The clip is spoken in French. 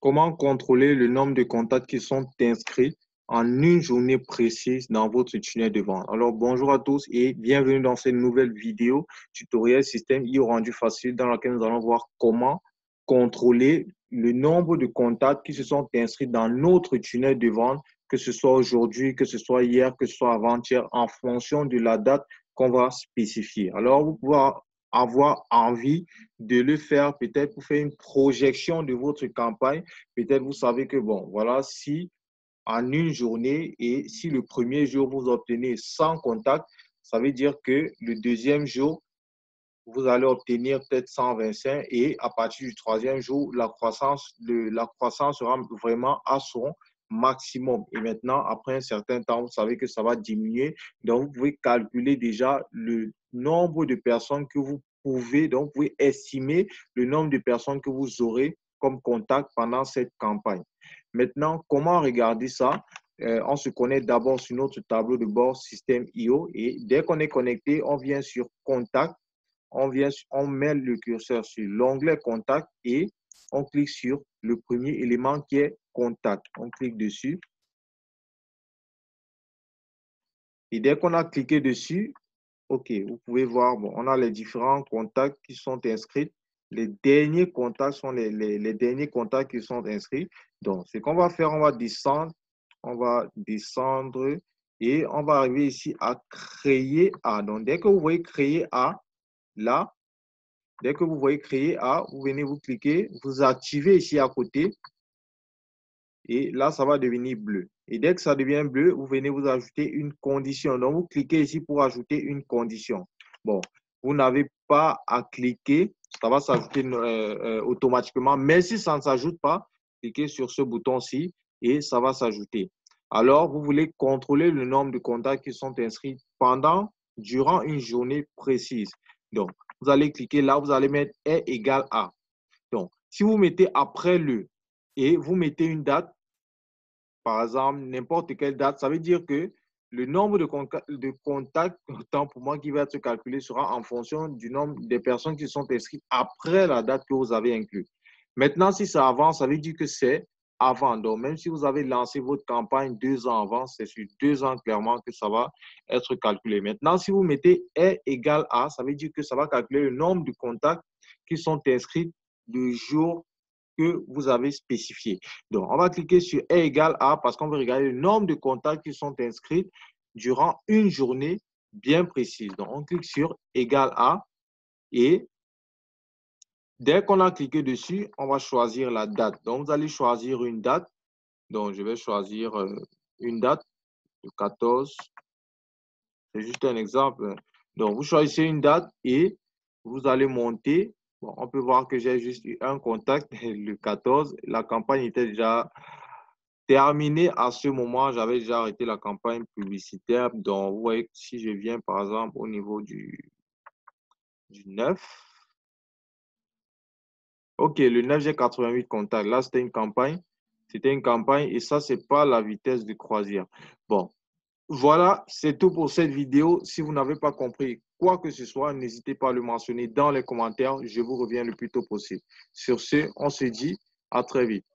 Comment contrôler le nombre de contacts qui sont inscrits en une journée précise dans votre tunnel de vente? Alors, bonjour à tous et bienvenue dans cette nouvelle vidéo tutoriel système IO rendu facile dans laquelle nous allons voir comment contrôler le nombre de contacts qui se sont inscrits dans notre tunnel de vente, que ce soit aujourd'hui, que ce soit hier, que ce soit avant-hier, en fonction de la date qu'on va spécifier. Alors, vous pouvez avoir envie de le faire peut-être pour faire une projection de votre campagne. Peut-être vous savez que, bon, voilà, si en une journée et si le premier jour vous obtenez 100 contacts, ça veut dire que le deuxième jour, vous allez obtenir peut-être 125 et à partir du troisième jour, la croissance sera vraiment à son maximum. Et maintenant, après un certain temps, vous savez que ça va diminuer. Donc, vous pouvez calculer déjà le nombre de personnes que vous pouvez, donc vous pouvez estimer le nombre de personnes que vous aurez comme contact pendant cette campagne. Maintenant, comment regarder ça? On se connecte d'abord sur notre tableau de bord système IO et dès qu'on est connecté, on vient sur Contact. On met le curseur sur l'onglet Contact et on clique sur le premier élément qui est Contact. On clique dessus. Et dès qu'on a cliqué dessus, OK, vous pouvez voir, bon, on a les différents contacts qui sont inscrits. Les derniers contacts sont les derniers contacts qui sont inscrits. Donc, ce qu'on va faire, on va descendre et on va arriver ici à créer A. Donc, dès que vous voyez créer A, là, dès que vous voyez créer A, vous venez vous cliquer, vous activez ici à côté et là, ça va devenir bleu. Et dès que ça devient bleu, vous venez vous ajouter une condition. Donc, vous cliquez ici pour ajouter une condition. Bon, vous n'avez pas à cliquer, ça va s'ajouter automatiquement. Mais si ça ne s'ajoute pas, cliquez sur ce bouton-ci et ça va s'ajouter. Alors, vous voulez contrôler le nombre de contacts qui sont inscrits durant une journée précise. Donc, vous allez cliquer là, vous allez mettre est égal à. Donc, si vous mettez après le et vous mettez une date, par exemple, n'importe quelle date, ça veut dire que le nombre de contacts, autant pour moi, qui va être calculé sera en fonction du nombre de personnes qui sont inscrites après la date que vous avez inclus. Maintenant, si c'est avant, ça veut dire que c'est avant. Donc, même si vous avez lancé votre campagne 2 ans avant, c'est sur 2 ans clairement que ça va être calculé. Maintenant, si vous mettez est égal à, ça veut dire que ça va calculer le nombre de contacts qui sont inscrits le jour que vous avez spécifié. Donc, on va cliquer sur est égal à parce qu'on veut regarder le nombre de contacts qui sont inscrits durant une journée bien précise. Donc, on clique sur égal à et dès qu'on a cliqué dessus, on va choisir la date. Donc, vous allez choisir une date. Donc, je vais choisir une date, le 14. C'est juste un exemple. Donc, vous choisissez une date et vous allez monter. Bon, on peut voir que j'ai juste eu un contact le 14. La campagne était déjà terminée à ce moment. J'avais déjà arrêté la campagne publicitaire. Donc, vous voyez, si je viens par exemple au niveau du 9. OK, le 9, j'ai 88 contacts. Là, c'était une campagne. C'était une campagne et ça, c'est pas la vitesse de croisière. Bon, voilà, c'est tout pour cette vidéo. Si vous n'avez pas compris quoi que ce soit, n'hésitez pas à le mentionner dans les commentaires. Je vous reviens le plus tôt possible. Sur ce, on se dit à très vite.